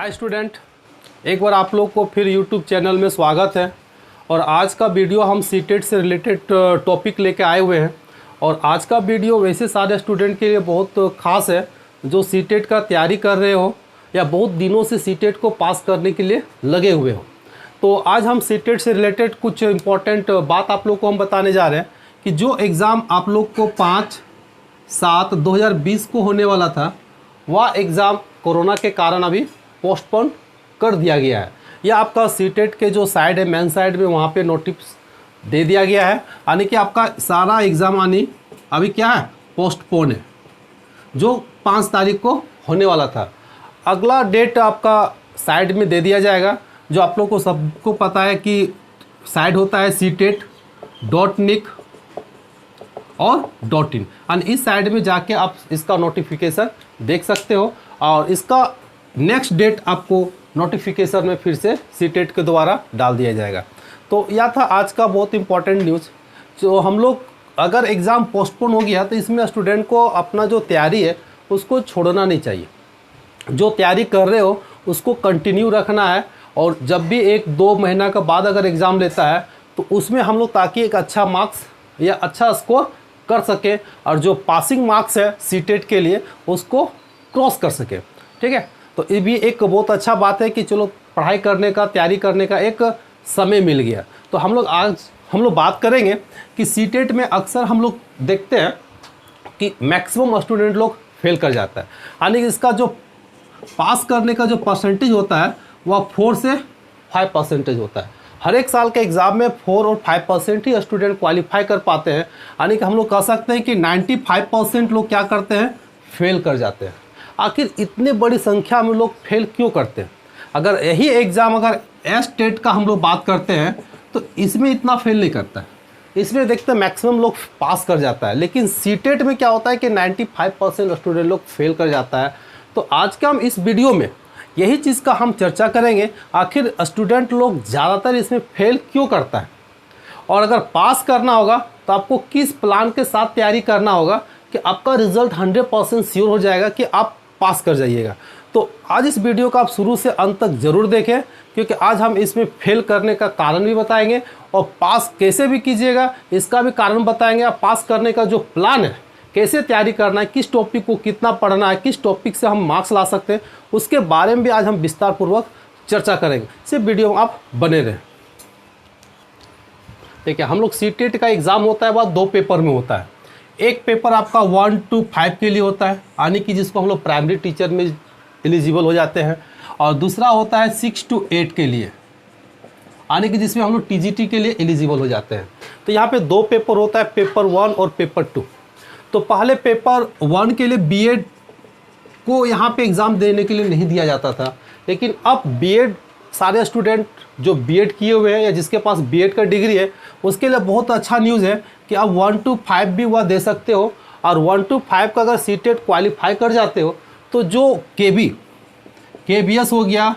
Hi student, एक बार आप लोग को फिर यूट्यूब चैनल में स्वागत है। और आज का वीडियो हम सीटेट से रिलेटेड टॉपिक लेके आए हुए हैं। और आज का वीडियो वैसे सारे स्टूडेंट के लिए बहुत ख़ास है जो सीटेट का तैयारी कर रहे हो या बहुत दिनों से सीटेट को पास करने के लिए लगे हुए हो। तो आज हम सीटेट से रिलेटेड कुछ इम्पोर्टेंट बात आप लोग को हम बताने जा रहे हैं कि जो एग्ज़ाम आप लोग को 5/7/2020 को होने वाला था वह एग्ज़ाम कोरोना के कारण अभी पोस्टपोन कर दिया गया है। या आपका सीटेट के जो साइड है मेन साइड में वहाँ पे नोटिस दे दिया गया है, यानी कि आपका सारा एग्ज़ाम अभी क्या है, पोस्टपोन है, जो 5 तारीख को होने वाला था। अगला डेट आपका साइड में दे दिया जाएगा। जो आप लोग को सबको पता है कि साइड होता है CTET.nic और .in, और इस साइड में जाके आप इसका नोटिफिकेशन देख सकते हो। और इसका नेक्स्ट डेट आपको नोटिफिकेशन में फिर से सीटेट के द्वारा डाल दिया जाएगा। तो यह था आज का बहुत इंपॉर्टेंट न्यूज़। जो हम लोग अगर एग्ज़ाम पोस्टपोन हो गया तो इसमें स्टूडेंट को अपना जो तैयारी है उसको छोड़ना नहीं चाहिए। जो तैयारी कर रहे हो उसको कंटिन्यू रखना है। और जब भी 1-2 महीना के बाद अगर एग्ज़ाम लेता है तो उसमें हम लोग ताकि एक अच्छा मार्क्स या अच्छा स्कोर कर सके और जो पासिंग मार्क्स है सीटेट के लिए उसको क्रॉस कर सके। ठीक है, तो ये भी एक बहुत अच्छा बात है कि चलो पढ़ाई करने का, तैयारी करने का एक समय मिल गया। तो आज हम लोग बात करेंगे कि सीटेट में अक्सर हम लोग देखते हैं कि मैक्सिमम स्टूडेंट लोग फेल कर जाता है, यानी कि इसका जो पास करने का जो परसेंटेज होता है वह 4 से 5% होता है। हर एक साल के एग्ज़ाम में 4 और 5% ही स्टूडेंट क्वालिफाई कर पाते हैं, यानी कि हम लोग कह सकते हैं कि 95% लोग क्या करते हैं, फेल कर जाते हैं। आखिर इतने बड़ी संख्या में लोग फेल क्यों करते हैं? अगर यही एग्ज़ाम अगर टेट का हम लोग बात करते हैं तो इसमें इतना फेल नहीं करता है, इसमें देखते हैं मैक्सिमम लोग पास कर जाता है। लेकिन सीटेट में क्या होता है कि 95% स्टूडेंट लोग फेल कर जाता है। तो आज के हम इस वीडियो में यही चीज़ का हम चर्चा करेंगे, आखिर स्टूडेंट लोग ज़्यादातर इसमें फेल क्यों करता है, और अगर पास करना होगा तो आपको किस प्लान के साथ तैयारी करना होगा कि आपका रिजल्ट 100% श्योर हो जाएगा कि आप पास कर जाइएगा। तो आज इस वीडियो को आप शुरू से अंत तक ज़रूर देखें, क्योंकि आज हम इसमें फेल करने का कारण भी बताएंगे और पास कैसे भी कीजिएगा इसका भी कारण बताएंगे। आप पास करने का जो प्लान है, कैसे तैयारी करना है, किस टॉपिक को कितना पढ़ना है, किस टॉपिक से हम मार्क्स ला सकते हैं, उसके बारे में भी आज हम विस्तार पूर्वक चर्चा करेंगे। सिर्फ वीडियो में आप बने रहें। देखिए, हम लोग सीटेट का एग्ज़ाम होता है वह 2 पेपर में होता है। एक पेपर आपका 1 to 5 के लिए होता है, यानी कि जिसको हम लोग प्राइमरी टीचर में एलिजिबल हो जाते हैं, और दूसरा होता है 6 to 8 के लिए, यानी कि जिसमें हम लोग TGT के लिए एलिजिबल हो जाते हैं। तो यहाँ पे 2 पेपर होता है, पेपर 1 और पेपर 2। तो पहले पेपर 1 के लिए बीएड को यहाँ पे एग्ज़ाम देने के लिए नहीं दिया जाता था, लेकिन अब बीएड सारे स्टूडेंट जो बीएड किए हुए हैं या जिसके पास बीएड का डिग्री है उसके लिए बहुत अच्छा न्यूज़ है कि आप 1 to 5 भी वह दे सकते हो। और 1 to 5 का अगर सीटेट क्वालिफाई कर जाते हो तो जो KBS हो गया,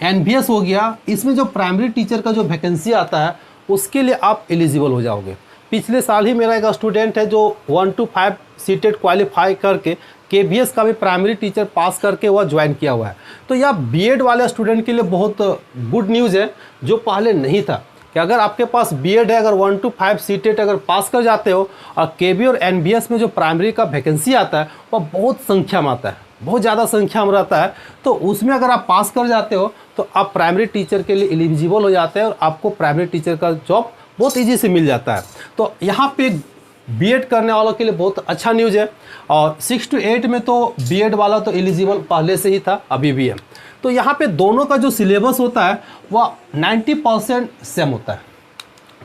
NBS हो गया, इसमें जो प्राइमरी टीचर का जो वैकेंसी आता है उसके लिए आप एलिजिबल हो जाओगे। पिछले साल ही मेरा एक स्टूडेंट है जो 1 to 5 सीटेट क्वालिफाई करके KBS का भी प्राइमरी टीचर पास करके वह ज्वाइन किया हुआ है। तो यह बीएड वाले स्टूडेंट के लिए बहुत गुड न्यूज़ है, जो पहले नहीं था कि अगर आपके पास बीएड है, अगर 1 to 5 सीटेट अगर पास कर जाते हो और KB और NBS में जो प्राइमरी का वैकेंसी आता है वह बहुत संख्या में आता है, बहुत ज़्यादा संख्या में रहता है। तो उसमें अगर आप पास कर जाते हो तो आप प्राइमरी टीचर के लिए एलिजिबल हो जाते हैं और आपको प्राइमरी टीचर का जॉब बहुत ईजी से मिल जाता है। तो यहाँ पे बीएड करने वालों के लिए बहुत अच्छा न्यूज़ है। और 6 to 8 में तो बीएड वाला तो एलिजिबल पहले से ही था, अभी भी है। तो यहाँ पे दोनों का जो सिलेबस होता है वह 90% सेम होता है।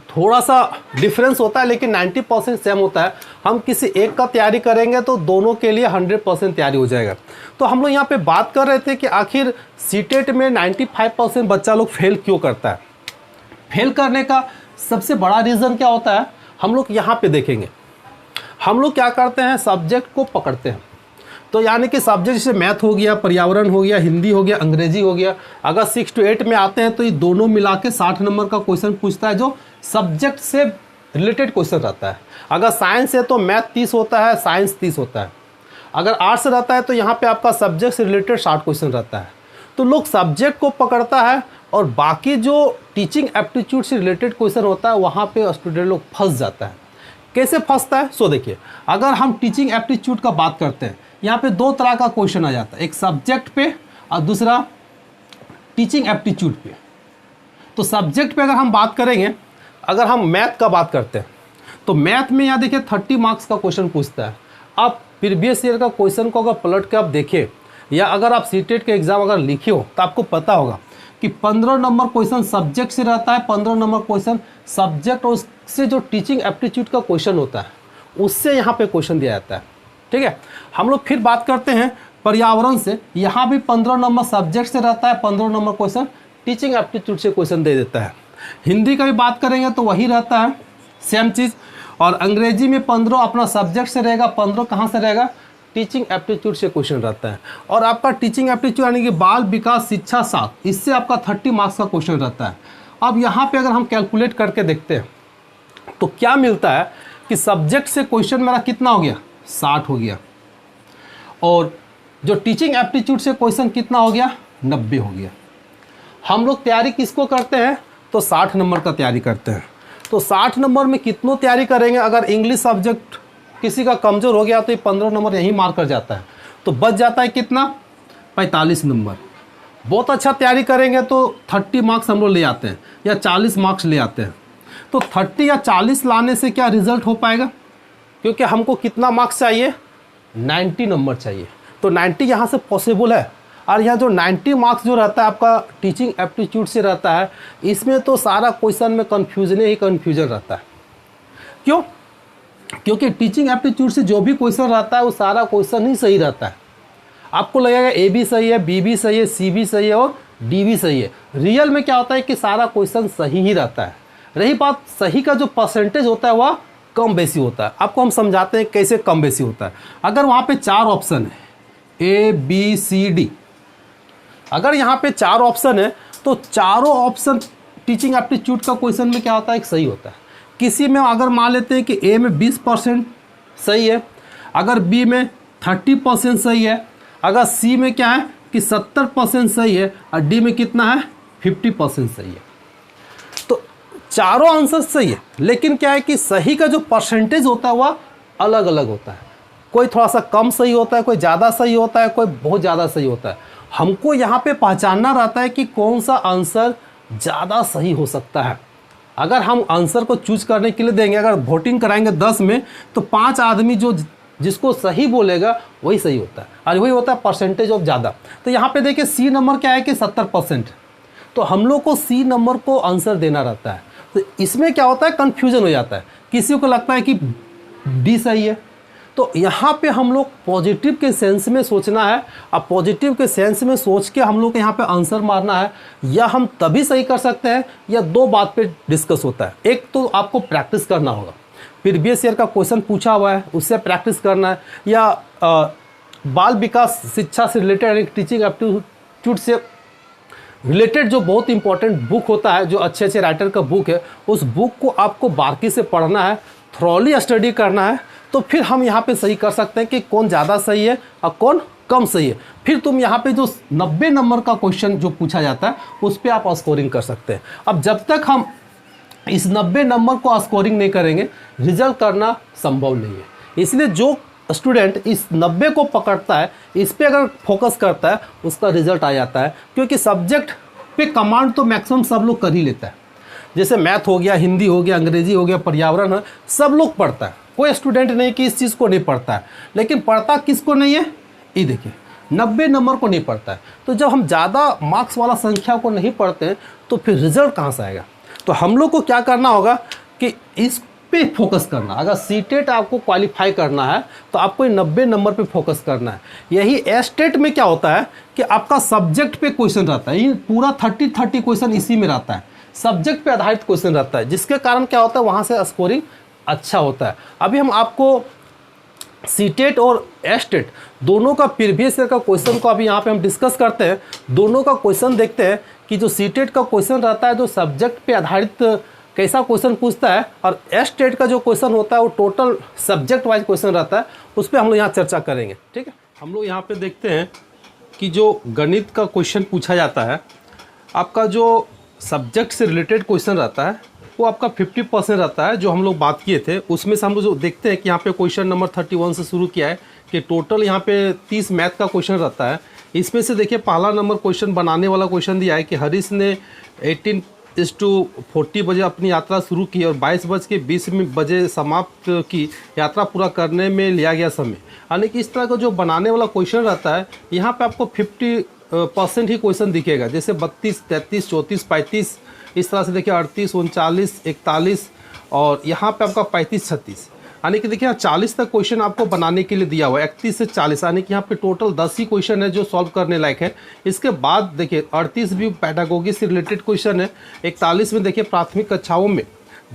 थोड़ा सा डिफरेंस होता है लेकिन 90% सेम होता है। हम किसी एक का तैयारी करेंगे तो दोनों के लिए 100% तैयारी हो जाएगा। तो हम लोग यहाँ पे बात कर रहे थे कि आखिर सीटेट में 95% बच्चा लोग फेल क्यों करता है। फेल करने का सबसे बड़ा रीज़न क्या होता है, हम लोग यहाँ पे देखेंगे। हम लोग क्या करते हैं, सब्जेक्ट को पकड़ते हैं। तो यानी कि सब्जेक्ट जैसे मैथ हो गया, पर्यावरण हो गया, हिंदी हो गया, अंग्रेजी हो गया, अगर 6 to 8 में आते हैं तो ये दोनों मिला के 60 नंबर का क्वेश्चन पूछता है, जो सब्जेक्ट से रिलेटेड क्वेश्चन रहता है। अगर साइंस है तो मैथ 30 होता है, साइंस 30 होता है। अगर आर्ट्स रहता है तो यहाँ पे आपका सब्जेक्ट से रिलेटेड 60 क्वेश्चन रहता है। तो लोग सब्जेक्ट को पकड़ता है और बाकी जो टीचिंग एप्टीट्यूड से रिलेटेड क्वेश्चन होता है वहाँ पे स्टूडेंट लोग फंस जाता है। कैसे फंसता है? सो देखिए, अगर हम टीचिंग एप्टीट्यूड का बात करते हैं, यहाँ पे दो तरह का क्वेश्चन आ जाता है, एक सब्जेक्ट पे और दूसरा टीचिंग एप्टीट्यूड पे। तो सब्जेक्ट पे अगर हम बात करेंगे, अगर हम मैथ का बात करते हैं तो मैथ में यहाँ देखिए 30 मार्क्स का क्वेश्चन पूछता है। आप प्रीवियस ईयर का क्वेश्चन को अगर पलट के आप देखें या अगर आप सीटेट के एग्ज़ाम अगर लिखे हो तो आपको पता होगा कि 15 नंबर क्वेश्चन सब्जेक्ट से रहता है, 15 नंबर क्वेश्चन सब्जेक्ट और उससे जो टीचिंग एप्टीट्यूड का क्वेश्चन होता है उससे यहाँ पे क्वेश्चन दिया जाता है। ठीक है, हम लोग फिर बात करते हैं पर्यावरण से। यहाँ भी 15 नंबर सब्जेक्ट से रहता है, 15 नंबर क्वेश्चन टीचिंग एप्टीट्यूड से क्वेश्चन दे देता है। हिंदी का भी बात करेंगे तो वही रहता है, सेम चीज़। और अंग्रेजी में 15 अपना सब्जेक्ट से रहेगा, 15 कहाँ से रहेगा? टीचिंग एप्टीट्यूड से क्वेश्चन रहता है। और आपका टीचिंग एप्टीट्यूड यानी कि बाल विकास शिक्षा 7, इससे आपका 30 मार्क्स का क्वेश्चन रहता है। अब यहाँ पे अगर हम कैलकुलेट करके देखते हैं तो क्या मिलता है कि सब्जेक्ट से क्वेश्चन मेरा कितना हो गया? 60 हो गया। और जो टीचिंग एप्टीट्यूड से क्वेश्चन कितना हो गया? 90 हो गया। हम लोग तैयारी किसको करते हैं? तो 60 नंबर का तैयारी करते हैं। तो 60 नंबर में कितनों तैयारी करेंगे? अगर इंग्लिश सब्जेक्ट किसी का कमज़ोर हो गया तो ये 15 नंबर यहीं मार कर जाता है, तो बच जाता है कितना? 45 नंबर। बहुत अच्छा तैयारी करेंगे तो 30 मार्क्स हम लोग ले आते हैं या 40 मार्क्स ले आते हैं। तो 30 या 40 लाने से क्या रिजल्ट हो पाएगा? क्योंकि हमको कितना मार्क्स चाहिए? 90 नंबर चाहिए। तो 90 यहाँ से पॉसिबल है। और यहाँ जो 90 मार्क्स जो रहता है आपका टीचिंग एप्टीट्यूड से रहता है, इसमें तो सारा क्वेश्चन में कन्फ्यूजन ही कन्फ्यूजन रहता है। क्यों? क्योंकि टीचिंग एप्टीट्यूड से जो भी क्वेश्चन रहता है वो सारा क्वेश्चन ही सही रहता है। आपको लगेगा ए भी सही है, बी भी सही है, सी भी सही है और डी भी सही है। रियल में क्या होता है कि सारा क्वेश्चन सही ही रहता है। रही बात सही का जो परसेंटेज होता है वह कम बेसी होता है। आपको हम समझाते हैं कैसे कम बेसी होता है। अगर वहाँ पे 4 ऑप्शन है ए बी सी डी, अगर यहाँ पे 4 ऑप्शन है तो चारों ऑप्शन टीचिंग एप्टीट्यूड का क्वेश्चन में क्या होता है? एक सही होता है। किसी में अगर मान लेते हैं कि ए में 20% सही है, अगर बी में 30% सही है, अगर सी में क्या है कि 70% सही है और डी में कितना है? 50% सही है। तो चारों आंसर सही है, लेकिन क्या है कि सही का जो परसेंटेज होता है वह अलग अलग होता है। कोई थोड़ा सा कम सही होता है, कोई ज़्यादा सही होता है, कोई बहुत ज़्यादा सही होता है। हमको यहाँ पे पहचानना रहता है कि कौन सा आंसर ज़्यादा सही हो सकता है। अगर हम आंसर को चूज करने के लिए देंगे, अगर वोटिंग कराएंगे 10 में तो 5 आदमी जो जिसको सही बोलेगा वही सही होता है और वही होता है परसेंटेज ऑफ ज़्यादा। तो यहाँ पे देखिए सी नंबर क्या है कि 70%, तो हम लोग को सी नंबर को आंसर देना रहता है। तो इसमें क्या होता है? कन्फ्यूजन हो जाता है। किसी को लगता है कि डी सही है। तो यहाँ पे हम लोग पॉजिटिव के सेंस में सोचना है। अब पॉजिटिव के सेंस में सोच के हम लोग को यहाँ पे आंसर मारना है। या हम तभी सही कर सकते हैं या 2 बात पे डिस्कस होता है। एक तो आपको प्रैक्टिस करना होगा, प्रीवियस ईयर का क्वेश्चन पूछा हुआ है उससे प्रैक्टिस करना है, या बाल विकास शिक्षा से रिलेटेड टीचिंग एप्टीट्यूड से रिलेटेड जो बहुत इंपॉर्टेंट बुक होता है, जो अच्छे अच्छे राइटर का बुक है, उस बुक को आपको बारीकी से पढ़ना है, थॉरली स्टडी करना है। तो फिर हम यहाँ पे सही कर सकते हैं कि कौन ज़्यादा सही है और कौन कम सही है। फिर तुम यहाँ पे जो 90 नंबर का क्वेश्चन जो पूछा जाता है उस पर आप स्कोरिंग कर सकते हैं। अब जब तक हम इस 90 नंबर को स्कोरिंग नहीं करेंगे रिजल्ट करना संभव नहीं है। इसलिए जो स्टूडेंट इस 90 को पकड़ता है, इस पर अगर फोकस करता है, उसका रिजल्ट आ जाता है। क्योंकि सब्जेक्ट पे कमांड तो मैक्सिमम सब लोग कर ही लेता है। जैसे मैथ हो गया, हिंदी हो गया, अंग्रेजी हो गया, पर्यावरण है, सब लोग पढ़ता है। कोई स्टूडेंट नहीं कि इस चीज़ को नहीं पढ़ता है। लेकिन पढ़ता किसको नहीं है? ये देखिए 90 नंबर को नहीं पढ़ता है। तो जब हम ज़्यादा मार्क्स वाला संख्या को नहीं पढ़ते हैं तो फिर रिजल्ट कहाँ से आएगा? तो हम लोग को क्या करना होगा कि इस पे फोकस करना। अगर सीटेट आपको क्वालिफाई करना है तो आपको 90 नंबर पे फोकस करना है। यही एस्टेट में क्या होता है कि आपका सब्जेक्ट पे क्वेश्चन रहता है। ये पूरा 30 क्वेश्चन इसी में रहता है, सब्जेक्ट पे आधारित क्वेश्चन रहता है, जिसके कारण क्या होता है वहाँ से स्कोरिंग अच्छा होता है। अभी हम आपको सीटेट और एस्टेट दोनों का प्रीवियस ईयर का क्वेश्चन को अभी यहाँ पे हम डिस्कस करते हैं। दोनों का क्वेश्चन देखते हैं कि जो सीटेट का क्वेश्चन रहता है जो सब्जेक्ट पे आधारित कैसा क्वेश्चन पूछता है, और एस्टेट का जो क्वेश्चन होता है वो टोटल सब्जेक्ट वाइज क्वेश्चन रहता है। उस पर हम लोग यहाँ चर्चा करेंगे। ठीक है, हम लोग यहाँ पे देखते हैं कि जो गणित का क्वेश्चन पूछा जाता है, आपका जो सब्जेक्ट से रिलेटेड क्वेश्चन रहता है वो आपका 50% रहता है। जो हम लोग बात किए थे उसमें से हम लोग जो देखते हैं कि यहाँ पे क्वेश्चन नंबर 31 से शुरू किया है कि टोटल यहाँ पे 30 मैथ का क्वेश्चन रहता है। इसमें से देखिए पहला नंबर क्वेश्चन बनाने वाला क्वेश्चन दिया है कि हरीश ने 18:40 बजे अपनी यात्रा शुरू की और 22:20 बजे समाप्त की। यात्रा पूरा करने में लिया गया समय, यानी कि इस तरह का जो बनाने वाला क्वेश्चन रहता है यहाँ पे आपको 50% ही क्वेश्चन दिखेगा। जैसे 32, 33, 34, 35, इस तरह से देखिए 38, 39, 41 और यहाँ पे आपका 35, 36, यानी कि देखिए 40 तक क्वेश्चन आपको बनाने के लिए दिया हुआ है। 31 से 40 यानी कि यहाँ पे टोटल 10 ही क्वेश्चन है जो सॉल्व करने लायक है। इसके बाद देखिए 38 भी पैडागोगी से रिलेटेड क्वेश्चन है। 41 में देखिए प्राथमिक कक्षाओं में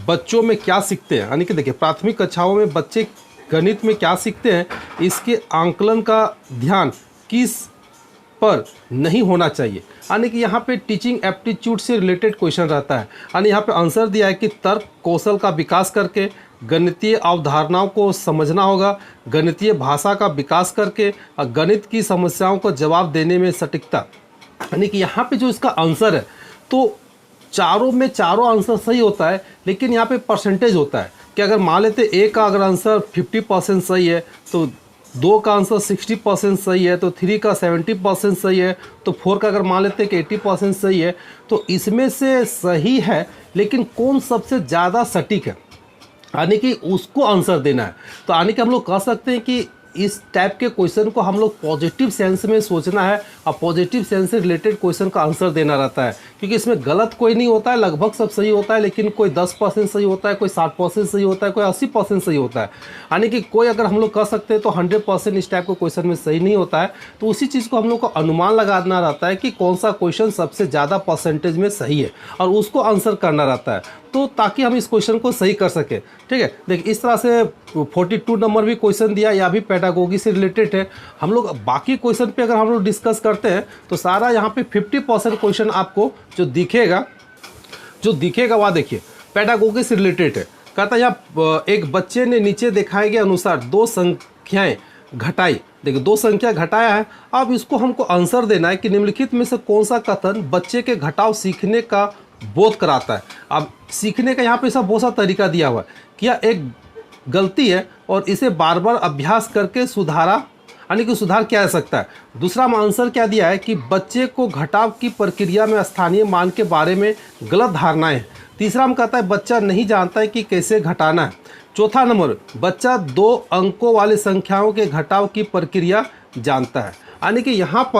बच्चों में क्या सीखते हैं, यानी कि देखिए प्राथमिक कक्षाओं में बच्चे गणित में क्या सीखते हैं, इसके आंकलन का ध्यान किस पर नहीं होना चाहिए। यानी कि यहाँ पे टीचिंग एप्टीट्यूड से रिलेटेड क्वेश्चन रहता है। यानी यहाँ पे आंसर दिया है कि तर्क कौशल का विकास करके गणितीय अवधारणाओं को समझना होगा, गणितीय भाषा का विकास करके और गणित की समस्याओं को जवाब देने में सटीकता। यानी कि यहाँ पे जो इसका आंसर है तो चारों में चारों आंसर सही होता है, लेकिन यहाँ पे परसेंटेज होता है कि अगर मान लेते ए का अगर आंसर 50% सही है तो 2 का आंसर 60% सही है, तो 3 का 70% सही है, तो 4 का अगर मान लेते हैं कि 80% सही है, तो इसमें से सही है लेकिन कौन सबसे ज़्यादा सटीक है, यानी कि उसको आंसर देना है। तो यानी कि हम लोग कह सकते हैं कि इस टाइप के क्वेश्चन को हम लोग पॉजिटिव सेंस में सोचना है और पॉजिटिव सेंस से रिलेटेड क्वेश्चन का आंसर देना रहता है, क्योंकि इसमें गलत कोई नहीं होता है, लगभग सब सही होता है, लेकिन कोई 10% सही होता है, कोई 60% सही होता है, कोई 80% सही होता है। यानी कि कोई अगर हम लोग कह सकते हैं तो 100% इस टाइप के क्वेश्चन में सही नहीं होता है। तो उसी चीज़ को हम लोग को अनुमान लगाना रहता है कि कौन सा क्वेश्चन सबसे ज़्यादा परसेंटेज में सही है और उसको आंसर करना रहता है, तो ताकि हम इस क्वेश्चन को सही कर सकें। ठीक है, देखिए इस तरह से 42 नंबर भी क्वेश्चन दिया, या भी पैडागोगी से रिलेटेड है। हम लोग बाकी क्वेश्चन पे अगर हम लोग डिस्कस करते हैं तो सारा यहाँ पे 50% क्वेश्चन आपको जो दिखेगा वह देखिए पैडागोगी से रिलेटेड है। कहता है यहाँ एक बच्चे ने नीचे दिखाए गए अनुसार 2 संख्याएं घटाई। देखिए 2 संख्या घटाया है, अब इसको हमको आंसर देना है कि निम्नलिखित में से कौन सा कथन बच्चे के घटाव सीखने का बोध कराता है। अब सीखने का यहाँ पे सब बहुत सा तरीका दिया हुआ है कि यह एक गलती है और इसे बार बार अभ्यास करके सुधारा, यानी कि सुधार किया जा सकता है। दूसरा आंसर क्या दिया है कि बच्चे को घटाव की प्रक्रिया में स्थानीय मान के बारे में गलत धारणाएं हैं। तीसरा में कहता है बच्चा नहीं जानता है कि कैसे घटाना है। चौथा नंबर, बच्चा 2 अंकों वाली संख्याओं के घटाव की प्रक्रिया जानता है। यानी कि यहाँ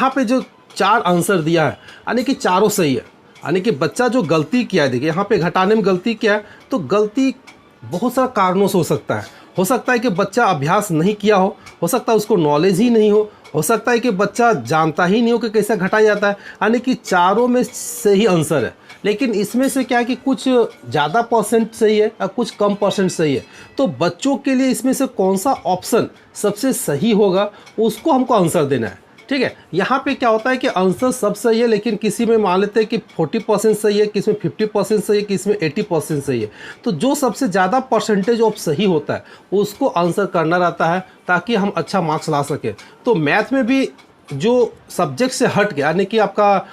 पे जो 4 आंसर दिया है, यानी कि चारों सही है। यानी कि बच्चा जो गलती किया है, देखिए यहाँ पे घटाने में गलती किया है, तो गलती बहुत सारे कारणों से हो सकता है कि बच्चा अभ्यास नहीं किया हो सकता है उसको नॉलेज ही नहीं हो सकता है कि बच्चा जानता ही नहीं हो कि कैसे घटाया जाता है। यानी कि चारों में सही आंसर है, लेकिन इसमें से क्या है कि कुछ ज़्यादा परसेंट सही है और कुछ कम परसेंट सही है। तो बच्चों के लिए इसमें से कौन सा ऑप्शन सबसे सही होगा उसको हमको आंसर देना है। ठीक है, यहाँ पे क्या होता है कि आंसर सब सही है, लेकिन किसी में मान लेते हैं कि 40% सही है, किसी में 50% सही है, किसी में 80% सही है। तो जो सबसे ज़्यादा परसेंटेज ऑफ सही होता है उसको आंसर करना रहता है ताकि हम अच्छा मार्क्स ला सकें। तो मैथ में भी जो सब्जेक्ट से हट गया, यानी कि आपका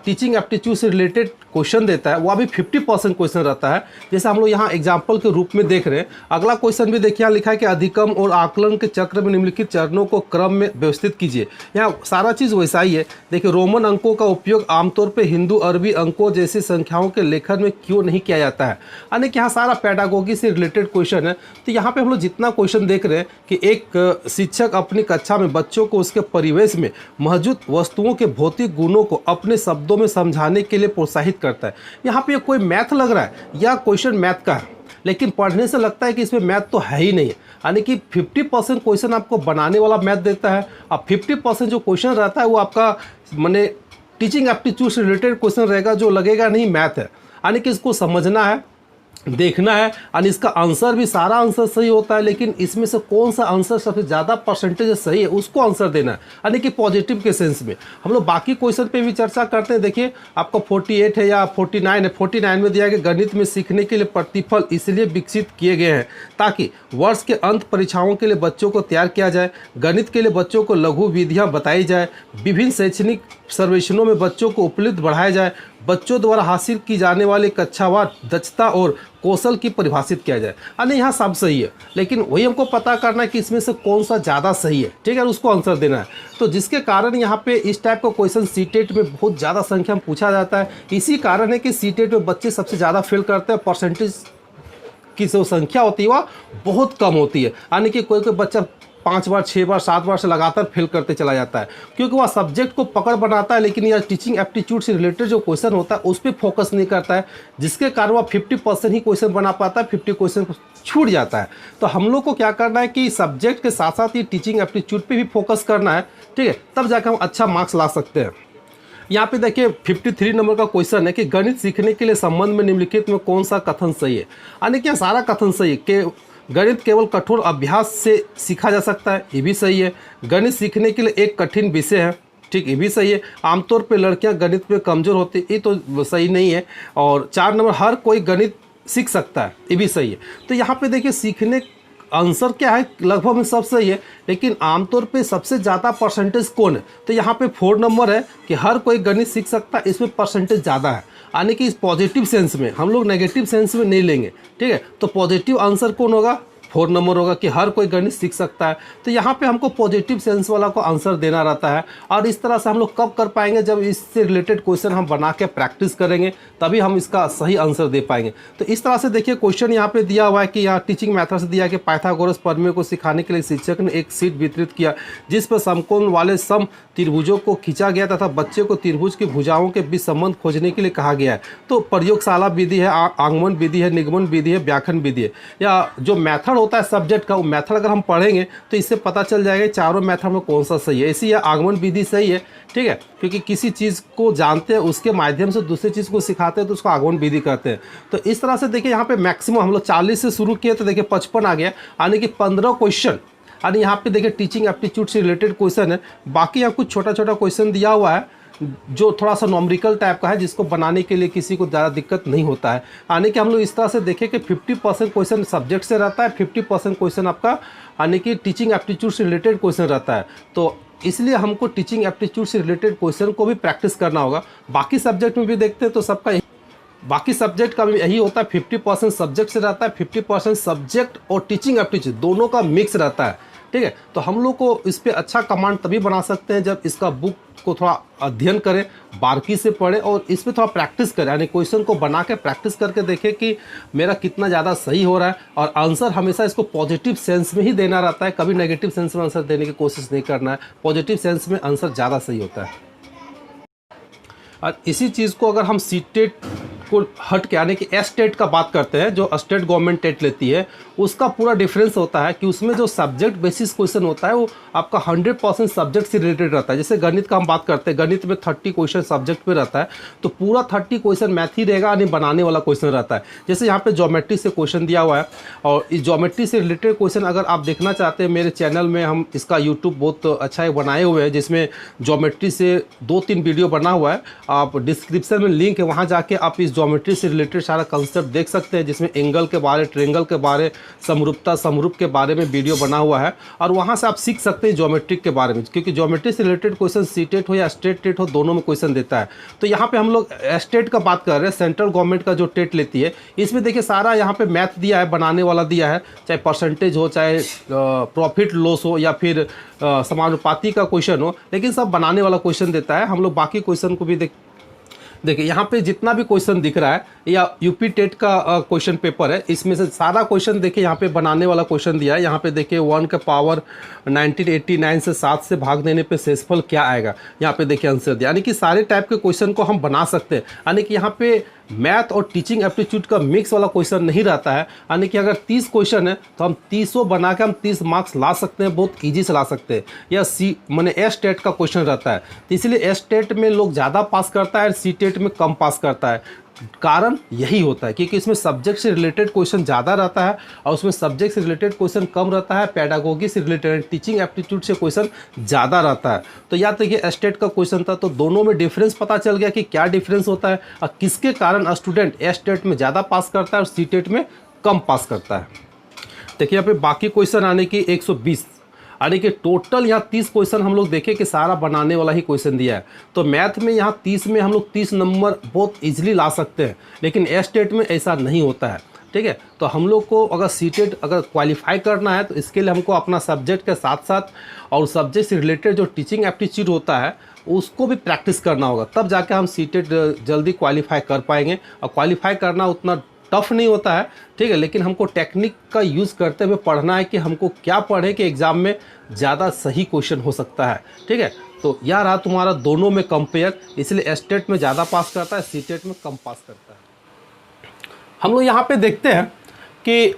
टीचिंग एप्टीट्यूड से रिलेटेड क्वेश्चन देता है, वो अभी 50% क्वेश्चन रहता है। जैसे हम लोग यहाँ एग्जाम्पल के रूप में देख रहे हैं। अगला क्वेश्चन भी देखिए, यहाँ लिखा है कि अधिगम और आकलन के चक्र में निम्नलिखित चरणों को क्रम में व्यवस्थित कीजिए। यहाँ सारा चीज़ वैसा ही है। देखिए रोमन अंकों का उपयोग आमतौर पर हिंदू अरबी अंकों जैसी संख्याओं के लेखन में क्यों नहीं किया जाता है, यानी कि यहाँ सारा पैडागोगी से रिलेटेड क्वेश्चन है। तो यहाँ पे हम लोग जितना क्वेश्चन देख रहे हैं कि एक शिक्षक अपनी कक्षा में बच्चों को उसके परिवेश में मौजूद वस्तुओं के भौतिक गुणों को अपने शब्दों में समझाने के लिए प्रोत्साहित करता है। यहाँ पे कोई मैथ लग रहा है या क्वेश्चन मैथ का है, लेकिन पढ़ने से लगता है कि इसमें मैथ तो है ही नहीं है। यानी कि 50% क्वेश्चन आपको बनाने वाला मैथ देता है और 50% जो क्वेश्चन रहता है वो आपका माने टीचिंग एप्टीट्यूड से रिलेटेड क्वेश्चन रहेगा, जो लगेगा नहीं मैथ है। यानी कि इसको समझना है देखना है और इसका आंसर भी सारा आंसर सही होता है, लेकिन इसमें से कौन सा आंसर सबसे ज़्यादा परसेंटेज सही है उसको आंसर देना है, यानी कि पॉजिटिव के सेंस में। हम लोग बाकी क्वेश्चन पे भी चर्चा करते हैं। देखिए आपका 48 है या 49 है, 49 में दिया गया गणित में सीखने के लिए प्रतिफल इसलिए विकसित किए गए हैं ताकि वर्ष के अंत परीक्षाओं के लिए बच्चों को तैयार किया जाए, गणित के लिए बच्चों को लघु विधियाँ बताई जाए, विभिन्न शैक्षणिक सर्वेक्षणों में बच्चों को उपलब्ध बढ़ाया जाए, बच्चों द्वारा हासिल की जाने वाली कक्षावार दक्षता और कौशल की परिभाषित किया जाए। यानी यहाँ सब सही है, लेकिन वही हमको पता करना है कि इसमें से कौन सा ज़्यादा सही है, ठीक है, उसको आंसर देना है। तो जिसके कारण यहाँ पे इस टाइप का क्वेश्चन सीटेट में बहुत ज़्यादा संख्या में पूछा जाता है। इसी कारण है कि सीटेट में बच्चे सबसे ज़्यादा फेल करते हैं, परसेंटेज की जो संख्या होती है वह बहुत कम होती है। यानी कि कोई कोई बच्चा 5 बार 6 बार 7 बार से लगातार फेल करते चला जाता है, क्योंकि वह सब्जेक्ट को पकड़ बनाता है, लेकिन यह टीचिंग एप्टीट्यूड से रिलेटेड जो क्वेश्चन होता है उस पर फोकस नहीं करता है, जिसके कारण वह 50% ही क्वेश्चन बना पाता है, 50 क्वेश्चन छूट जाता है। तो हम लोग को क्या करना है कि सब्जेक्ट के साथ साथ ये टीचिंग एप्टीट्यूड पे भी फोकस करना है, ठीक है, तब जाकर हम अच्छा मार्क्स ला सकते हैं। यहाँ पे देखिए 53 नंबर का क्वेश्चन है कि गणित सीखने के लिए संबंध में निम्नलिखित में कौन सा कथन सही है। यानी कि सारा कथन सही है कि गणित केवल कठोर अभ्यास से सीखा जा सकता है, ये भी सही है। गणित सीखने के लिए एक कठिन विषय है, ठीक, ये भी सही है। आमतौर पे लड़कियां गणित पे कमज़ोर होती है, ये तो सही नहीं है। और 4 नंबर हर कोई गणित सीख सकता है, ये भी सही है। तो यहाँ पे देखिए सीखने आंसर क्या है, लगभग में सब सही है, लेकिन आमतौर पे सबसे ज़्यादा परसेंटेज कौन है, तो यहाँ पे 4 नंबर है कि हर कोई गणित सीख सकता है, इसमें परसेंटेज ज़्यादा है। यानी कि इस पॉजिटिव सेंस में, हम लोग नेगेटिव सेंस में नहीं लेंगे, ठीक है। तो पॉजिटिव आंसर कौन होगा, 4 नंबर होगा कि हर कोई गणित सीख सकता है। तो यहाँ पे हमको पॉजिटिव सेंस वाला को आंसर देना रहता है। और इस तरह से हम लोग कब कर पाएंगे, जब इससे रिलेटेड क्वेश्चन हम बना के प्रैक्टिस करेंगे, तभी हम इसका सही आंसर दे पाएंगे। तो इस तरह से देखिए क्वेश्चन यहाँ पे दिया हुआ है कि यहाँ टीचिंग मेथड से दिया कि पाइथागोरस प्रमेय को सिखाने के लिए शिक्षक ने एक शीट वितरित किया जिस पर समकोण वाले सम त्रिभुजों को खींचा गया तथा बच्चे को त्रिभुज की भुजाओं के बीच संबंध खोजने के लिए कहा गया है। तो प्रयोगशाला विधि है, आगमन विधि है, निगमन विधि है, व्याख्यान विधि है, या जो मेथड होता है सब्जेक्ट का, वो मेथड अगर हम पढ़ेंगे तो इससे पता चल जाएगा चारों मेथड में कौन सा सही है। इसी यह आगमन विधि सही है, ठीक है, क्योंकि किसी चीज़ को जानते हैं उसके माध्यम से दूसरी चीज़ को सिखाते हैं तो उसको आगमन विधि कहते हैं। तो इस तरह से देखिए यहाँ पे मैक्सिमम हम लोग 40 से शुरू किए तो देखिए 55 आ गया, यानी कि 15 क्वेश्चन। यानी यहाँ पे देखिए टीचिंग एप्टीट्यूड से रिलेटेड क्वेश्चन है। बाकी यहाँ कुछ छोटा छोटा क्वेश्चन दिया हुआ है जो थोड़ा सा नॉमरिकल टाइप का है, जिसको बनाने के लिए किसी को ज़्यादा दिक्कत नहीं होता है। यानी कि हम लोग इस तरह से देखें कि 50% क्वेश्चन सब्जेक्ट से रहता है, 50% क्वेश्चन आपका यानी कि टीचिंग एप्टीट्यूड से रिलेटेड क्वेश्चन रहता है। तो इसलिए हमको टीचिंग एप्टीट्यूड से रिलेटेड क्वेश्चन को भी प्रैक्टिस करना होगा। बाकी सब्जेक्ट में भी देखते हैं तो सबका बाकी सब्जेक्ट का भी यही होता है, 50% सब्जेक्ट से रहता है, 50% सब्जेक्ट और टीचिंग एप्टीट्यूड दोनों का मिक्स रहता है, ठीक है। तो हम लोग को इस पर अच्छा कमांड तभी बना सकते हैं जब इसका बुक को थोड़ा अध्ययन करें, बारीकी से पढ़ें और इस पर थोड़ा प्रैक्टिस करें, यानी क्वेश्चन को बना के प्रैक्टिस करके देखें कि मेरा कितना ज़्यादा सही हो रहा है। और आंसर हमेशा इसको पॉजिटिव सेंस में ही देना रहता है, कभी नेगेटिव सेंस में आंसर देने की कोशिश नहीं करना है। पॉजिटिव सेंस में आंसर ज़्यादा सही होता है। और इसी चीज़ को अगर हम सीटेट को हट के यानी कि एस टेट का बात करते हैं, जो स्टेट गवर्नमेंट टेट लेती है, उसका पूरा डिफरेंस होता है कि उसमें जो सब्जेक्ट बेसिस क्वेश्चन होता है वो आपका 100% सब्जेक्ट से रिलेटेड रहता है। जैसे गणित का हम बात करते हैं, गणित में 30 क्वेश्चन सब्जेक्ट पे रहता है, तो पूरा 30 क्वेश्चन मैथ ही रहेगा, यानी बनाने वाला क्वेश्चन रहता है। जैसे यहाँ पे ज्योमेट्री से क्वेश्चन दिया हुआ है, और इस ज्योमेट्री से रिलेटेड क्वेश्चन अगर आप देखना चाहते हैं, मेरे चैनल में हम इसका यूट्यूब बहुत अच्छा बनाए हुए हैं, जिसमें ज्योमेट्री से 2-3 वीडियो बना हुआ है। आप डिस्क्रिप्शन में लिंक है, वहाँ जाके आप इस ज्योमेट्री से रिलेटेड सारा कंसेप्ट देख सकते हैं, जिसमें एंगल के बारे, ट्रेंगल के बारे, समरूपता समरूप के बारे में वीडियो बना हुआ है। और वहाँ से आप सीख सकते हैं ज्योमेट्रिक के बारे में, क्योंकि ज्योमेट्री से रिलेटेड क्वेश्चन सीटेट हो या स्टेट टेट हो, दोनों में क्वेश्चन देता है। तो यहाँ पे हम लोग स्टेट का बात कर रहे हैं, सेंट्रल गवर्नमेंट का जो टेट लेती है, इसमें देखिए सारा यहाँ पे मैथ दिया है, बनाने वाला दिया है, चाहे परसेंटेज हो, चाहे प्रॉफिट लॉस हो, या फिर समानुपाती का क्वेश्चन हो, लेकिन सब बनाने वाला क्वेश्चन देता है। हम लोग बाकी क्वेश्चन को भी देखिए यहाँ पे जितना भी क्वेश्चन दिख रहा है या यूपी टेट का क्वेश्चन पेपर है, इसमें से सारा क्वेश्चन देखिए यहाँ पे बनाने वाला क्वेश्चन दिया है। यहाँ पे देखिए 1 का पावर 1989 से 7 से भाग देने पे शेषफल क्या आएगा, यहाँ पे देखिए आंसर दिया। यानी कि सारे टाइप के क्वेश्चन को हम बना सकते हैं, यानी कि यहाँ पे मैथ और टीचिंग एप्टीट्यूड का मिक्स वाला क्वेश्चन नहीं रहता है। यानी कि अगर 30 क्वेश्चन है तो हम 30 बना के हम 30 मार्क्स ला सकते हैं, बहुत ईजी से ला सकते हैं। या सी मैंने एस टेट का क्वेश्चन रहता है, तो इसलिए एस टेट में लोग ज़्यादा पास करता है और सी टेट में कम पास करता है। कारण यही होता है क्योंकि इसमें सब्जेक्ट से रिलेटेड क्वेश्चन ज़्यादा रहता है और उसमें सब्जेक्ट से रिलेटेड क्वेश्चन कम रहता है, पेडागोगी से रिलेटेड टीचिंग एप्टीट्यूड से क्वेश्चन ज़्यादा रहता है। तो याद रखिए स्टेट का क्वेश्चन था तो दोनों में डिफरेंस पता चल गया कि क्या डिफरेंस होता है और किसके कारण स्टूडेंट स्टेट में ज़्यादा पास करता है और सीटेट में कम पास करता है। देखिए यहाँ पे बाकी क्वेश्चन आने की 120 यानी कि टोटल यहाँ 30 क्वेश्चन हम लोग देखें कि सारा बनाने वाला ही क्वेश्चन दिया है। तो मैथ में यहाँ 30 में हम लोग 30 नंबर बहुत इजीली ला सकते हैं, लेकिन स्टेट में ऐसा नहीं होता है। ठीक है, तो हम लोग को अगर सीटेट अगर क्वालिफाई करना है तो इसके लिए हमको अपना सब्जेक्ट के साथ साथ और सब्जेक्ट से रिलेटेड जो टीचिंग एप्टीट्यूड होता है उसको भी प्रैक्टिस करना होगा, तब जाके हम सीटेट जल्दी क्वालिफाई कर पाएंगे। और क्वालिफाई करना उतना टफ नहीं होता है, ठीक है, लेकिन हमको टेक्निक का यूज़ करते हुए पढ़ना है कि हमको क्या पढ़े कि एग्ज़ाम में ज़्यादा सही क्वेश्चन हो सकता है। ठीक है, तो यह रहा तुम्हारा दोनों में कंपेयर, इसलिए स्टेट में ज़्यादा पास करता है, सीटेट में कम पास करता है। हम लोग यहाँ पे देखते हैं कि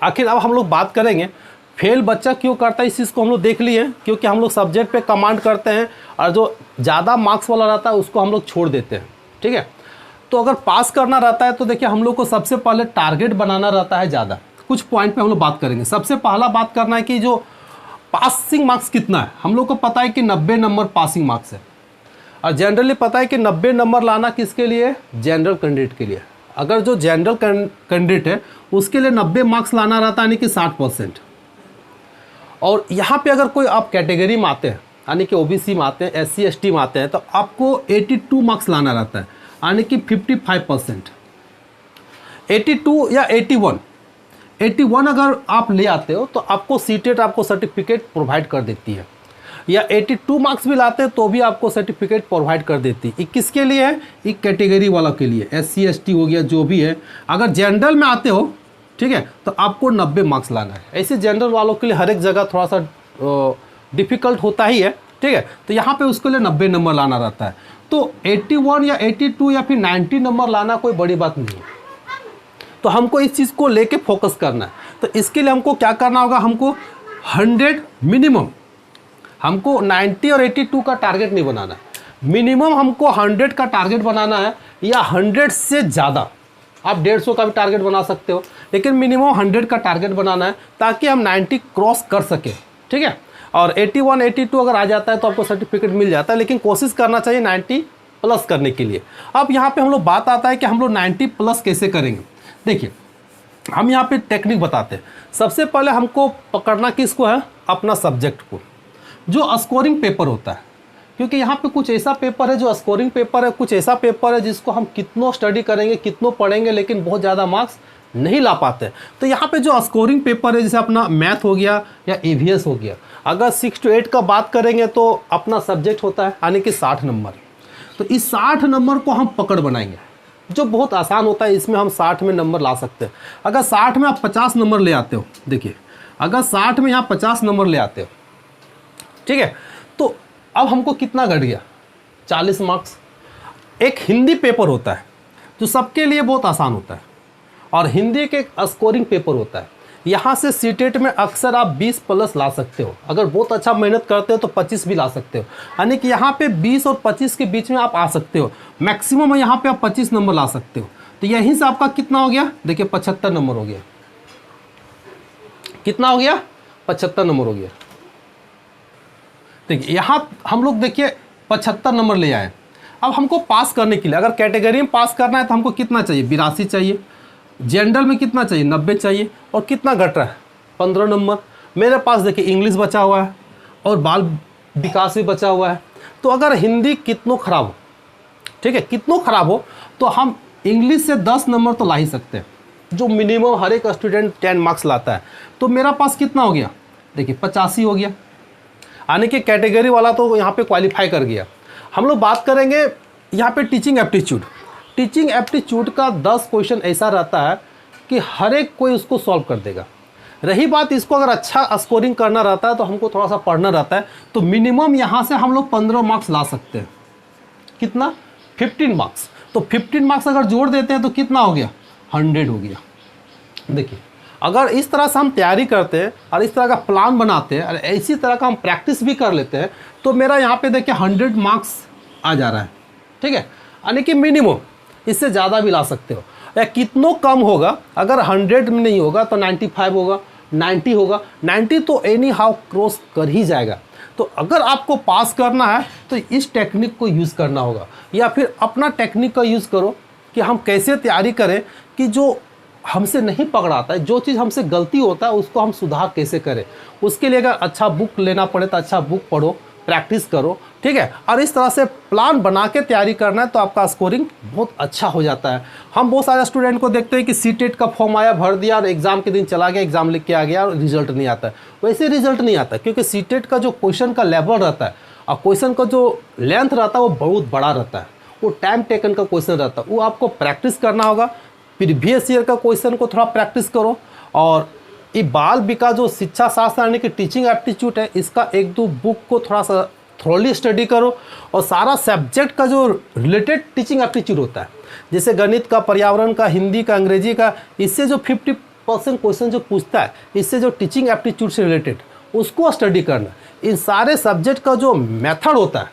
आखिर अब हम लोग बात करेंगे फेल बच्चा क्यों करता है। इस चीज़ को हम लोग देख लिए, क्योंकि हम लोग सब्जेक्ट पे कमांड करते हैं और जो ज़्यादा मार्क्स वाला रहता है उसको हम लोग छोड़ देते हैं। ठीक है, तो अगर पास करना रहता है तो देखिए हम लोग को सबसे पहले टारगेट बनाना रहता है ज़्यादा। कुछ पॉइंट पे हम लोग बात करेंगे। सबसे पहला बात करना है कि जो पासिंग मार्क्स कितना है। हम लोग को पता है कि 90 नंबर पासिंग मार्क्स है और जनरली पता है कि 90 नंबर लाना किसके लिए, जनरल कैंडिडेट के लिए। अगर जो जनरल कैंडिडेट है उसके लिए 90 मार्क्स लाना रहता है यानी कि 60%। और यहाँ पे अगर कोई आप कैटेगरी में आते हैं यानी कि ओबीसी में आते हैं, SC ST में आते हैं, तो आपको 82 मार्क्स लाना रहता है यानी कि 55%। 82 या 81 अगर आप ले आते हो तो आपको सीटेट आपको सर्टिफिकेट प्रोवाइड कर देती है, या 82 मार्क्स भी लाते हैं तो भी आपको सर्टिफिकेट प्रोवाइड कर देती है। किसके लिए है, एक कैटेगरी वाला के लिए, SC ST हो गया जो भी है। अगर जनरल में आते हो, ठीक है, तो आपको 90 मार्क्स लाना है। ऐसे जनरल वालों के लिए हर एक जगह थोड़ा सा डिफ़िकल्ट होता ही है। ठीक है, तो यहाँ पे उसके लिए 90 नंबर लाना रहता है। तो 81 या 82 या फिर 90 नंबर लाना कोई बड़ी बात नहीं है। तो हमको इस चीज़ को लेके फोकस करना है। तो इसके लिए हमको क्या करना होगा, हमको 100 मिनिमम, हमको 90 और 82 का टारगेट नहीं बनाना है। मिनिमम हमको 100 का टारगेट बनाना है, या 100 से ज़्यादा। आप 150 का भी टारगेट बना सकते हो, लेकिन मिनिमम 100 का टारगेट बनाना है ताकि हम 90 क्रॉस कर सके। ठीक है, और 81 82 अगर आ जाता है तो आपको सर्टिफिकेट मिल जाता है, लेकिन कोशिश करना चाहिए 90 प्लस करने के लिए। अब यहाँ पे हम लोग बात आता है कि हम लोग 90 प्लस कैसे करेंगे। देखिए हम यहाँ पे टेक्निक बताते हैं। सबसे पहले हमको पकड़ना किसको है, अपना सब्जेक्ट को, जो स्कोरिंग पेपर होता है। क्योंकि यहाँ पे कुछ ऐसा पेपर है जो स्कोरिंग पेपर है, कुछ ऐसा पेपर है जिसको हम कितनों स्टडी करेंगे, कितनों पढ़ेंगे, लेकिन बहुत ज़्यादा मार्क्स नहीं ला पाते। तो यहाँ पे जो स्कोरिंग पेपर है, जैसे अपना मैथ हो गया या EVS हो गया, अगर 6 to 8 का बात करेंगे तो अपना सब्जेक्ट होता है यानी कि 60 नंबर। तो इस 60 नंबर को हम पकड़ बनाएंगे, जो बहुत आसान होता है। इसमें हम 60 में नंबर ला सकते हैं। अगर 60 में आप 50 नंबर ले आते हो, देखिए अगर 60 में यहाँ 50 नंबर ले आते हो, ठीक है, तो अब हमको कितना घट गया, 40 मार्क्स। एक हिंदी पेपर होता है जो सबके लिए बहुत आसान होता है, और हिंदी के एक स्कोरिंग पेपर होता है। यहाँ से सीटेट में अक्सर आप 20 प्लस ला सकते हो। अगर बहुत अच्छा मेहनत करते हो तो 25 भी ला सकते हो, यानी कि यहाँ पे 20 और 25 के बीच में आप आ सकते हो। मैक्सिमम यहाँ पे आप 25 नंबर ला सकते हो। तो यहीं से आपका कितना हो गया, देखिए 75 नंबर हो गया। कितना हो गया, 75 नंबर हो गया। देखिए यहाँ हम लोग देखिए 75 नंबर ले आए। अब हमको पास करने के लिए, अगर कैटेगरी में पास करना है तो हमको कितना चाहिए, 82 चाहिए। जनरल में कितना चाहिए, 90 चाहिए। और कितना घट रहा है, 15 नंबर। मेरे पास देखिए इंग्लिश बचा हुआ है और बाल विकास भी बचा हुआ है। तो अगर हिंदी कितनों ख़राब हो, ठीक है, कितनों ख़राब हो, तो हम इंग्लिश से 10 नंबर तो ला ही सकते हैं, जो मिनिमम हर एक स्टूडेंट 10 मार्क्स लाता है। तो मेरा पास कितना हो गया, देखिए 85 हो गया, यानी कि कैटेगरी वाला तो यहाँ पे क्वालिफाई कर गया। हम लोग बात करेंगे यहाँ पे टीचिंग एप्टीट्यूड। टीचिंग एप्टीट्यूड का 10 क्वेश्चन ऐसा रहता है कि हर एक कोई उसको सॉल्व कर देगा। रही बात इसको अगर अच्छा स्कोरिंग करना रहता है तो हमको थोड़ा सा पढ़ना रहता है, तो मिनिमम यहाँ से हम लोग 15 मार्क्स ला सकते हैं। कितना, 15 मार्क्स। तो 15 मार्क्स अगर जोड़ देते हैं तो कितना हो गया, 100 हो गया। देखिए अगर इस तरह से हम तैयारी करते हैं और इस तरह का प्लान बनाते हैं और इसी तरह का हम प्रैक्टिस भी कर लेते हैं, तो मेरा यहाँ पे देखिए 100 मार्क्स आ जा रहा है। ठीक है, यानी कि मिनिमम इससे ज़्यादा भी ला सकते हो, या कितनों कम होगा, अगर 100 में नहीं होगा तो 95 होगा, 90 होगा, 90 तो एनी हाउ क्रॉस कर ही जाएगा। तो अगर आपको पास करना है तो इस टेक्निक को यूज़ करना होगा, या फिर अपना टेक्निक का यूज़ करो कि हम कैसे तैयारी करें कि जो हमसे नहीं पकड़ाता है, जो चीज़ हमसे गलती होता है उसको हम सुधार कैसे करें। उसके लिए अगर अच्छा बुक लेना पड़े तो अच्छा बुक पढ़ो, प्रैक्टिस करो, ठीक है। और इस तरह से प्लान बना के तैयारी करना है तो आपका स्कोरिंग बहुत अच्छा हो जाता है। हम बहुत सारे स्टूडेंट को देखते हैं कि सीटेट का फॉर्म आया, भर दिया और एग्ज़ाम के दिन चला गया, एग्ज़ाम लिख के आ गया और रिजल्ट नहीं आता है। वैसे रिजल्ट नहीं आता, क्योंकि सीटेट का जो क्वेश्चन का लेवल रहता है और क्वेश्चन का जो लेंथ रहता है वो बहुत बड़ा रहता है, वो टाइम टेकन का क्वेश्चन रहता है, वो आपको प्रैक्टिस करना होगा। प्रीवियस ईयर का क्वेश्चन को थोड़ा प्रैक्टिस करो, और ये बाल विकास जो शिक्षा शास्त्र यानी कि टीचिंग एप्टीट्यूड है, इसका 1-2 बुक को थोड़ा सा थोड़ी स्टडी करो, और सारा सब्जेक्ट का जो रिलेटेड टीचिंग एप्टीट्यूड होता है, जैसे गणित का, पर्यावरण का, हिंदी का, अंग्रेजी का, इससे जो 50% क्वेश्चन जो पूछता है, इससे जो टीचिंग एप्टीट्यूड से रिलेटेड, उसको स्टडी करना। इन सारे सब्जेक्ट का जो मेथड होता है,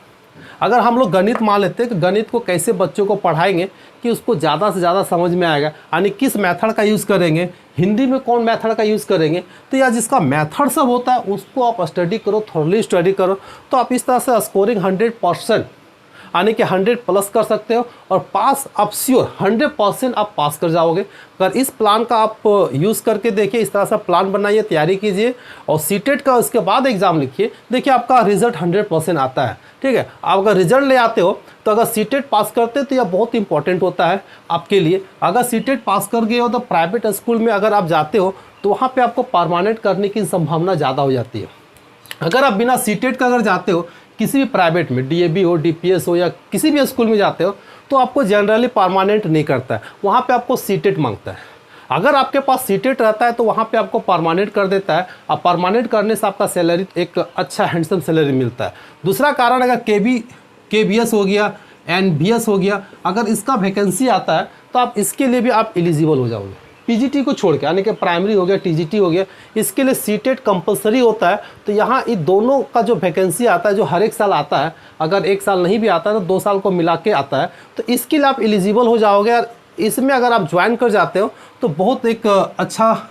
अगर हम लोग गणित मान लेते हैं कि गणित को कैसे बच्चों को पढ़ाएंगे कि उसको ज़्यादा से ज़्यादा समझ में आएगा, यानी किस मेथड का यूज़ करेंगे, हिंदी में कौन मेथड का यूज़ करेंगे, तो या जिसका मेथड सब होता है उसको आप स्टडी करो, थॉरली स्टडी करो, तो आप इस तरह से स्कोरिंग 100% यानी कि 100+ कर सकते हो, और पास आप श्योर 100% आप पास कर जाओगे। अगर इस प्लान का आप यूज़ करके देखिए, इस तरह से प्लान बनाइए, तैयारी कीजिए और सीटेट का उसके बाद एग्ज़ाम लिखिए, देखिए आपका रिजल्ट 100% आता है, ठीक है। आप अगर रिजल्ट ले आते हो तो अगर सीटेट पास करते हो तो यह बहुत इंपॉर्टेंट होता है आपके लिए। अगर सीटेट पास कर गए हो तो प्राइवेट स्कूल में अगर आप जाते हो तो वहाँ पर आपको परमानेंट करने की संभावना ज़्यादा हो जाती है। अगर आप बिना सीटेट का अगर जाते हो किसी भी प्राइवेट में, डीएवी हो, डीपीएस हो, या किसी भी स्कूल में जाते हो, तो आपको जनरली परमानेंट नहीं करता है, वहाँ पे आपको सीटेट मांगता है। अगर आपके पास सीटेट रहता है तो वहाँ पे आपको परमानेंट कर देता है, और परमानेंट करने से आपका सैलरी एक अच्छा हैंडसम सैलरी मिलता है। दूसरा कारण, अगर केबीएस हो गया, एनबीएस हो गया, अगर इसका वैकेंसी आता है तो आप इसके लिए भी आप एलिजिबल हो जाओगे। पीजीटी को छोड़ के, यानी कि प्राइमरी हो गया, टीजीटी हो गया, इसके लिए सीटेट कंपलसरी होता है। तो यहाँ इन दोनों का जो वैकेंसी आता है, जो हर एक साल आता है, अगर एक साल नहीं भी आता है तो 2 साल को मिला के आता है, तो इसके लिए आप एलिजिबल हो जाओगे। और इसमें अगर आप ज्वाइन कर जाते हो तो बहुत एक अच्छा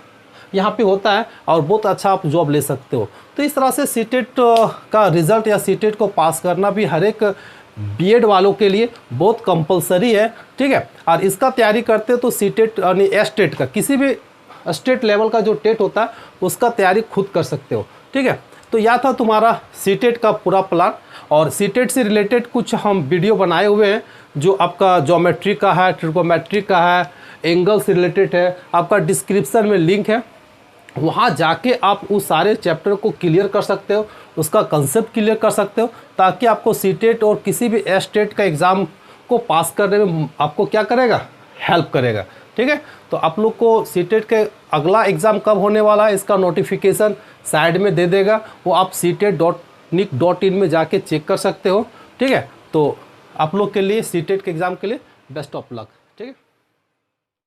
यहाँ पे होता है और बहुत अच्छा आप जॉब ले सकते हो। तो इस तरह से सीटेट का रिज़ल्ट या सीटेट को पास करना भी हर एक बीएड वालों के लिए बहुत कंपलसरी है, ठीक है। और इसका तैयारी करते तो सीटेट यानी एस्टेट का, किसी भी स्टेट लेवल का जो टेट होता है उसका तैयारी खुद कर सकते हो, ठीक है। तो यह था तुम्हारा सीटेट का पूरा प्लान, और सीटेट से रिलेटेड कुछ हम वीडियो बनाए हुए हैं, जो आपका ज्योमेट्री का है, ट्रिगोमेट्री का है, एंगल से रिलेटेड है। आपका डिस्क्रिप्शन में लिंक है, वहाँ जाके आप उस सारे चैप्टर को क्लियर कर सकते हो, उसका कंसेप्ट क्लियर कर सकते हो, ताकि आपको सीटेट और किसी भी एस्टेट का एग्ज़ाम को पास करने में आपको क्या करेगा, हेल्प करेगा, ठीक है। तो आप लोग को सीटेट के अगला एग्ज़ाम कब होने वाला है इसका नोटिफिकेशन साइड में दे देगा, वो आप CTET.nic.in में जाके चेक कर सकते हो, ठीक है। तो आप लोग के लिए सीटेट के एग्ज़ाम के लिए बेस्ट ऑफ लक, ठीक है।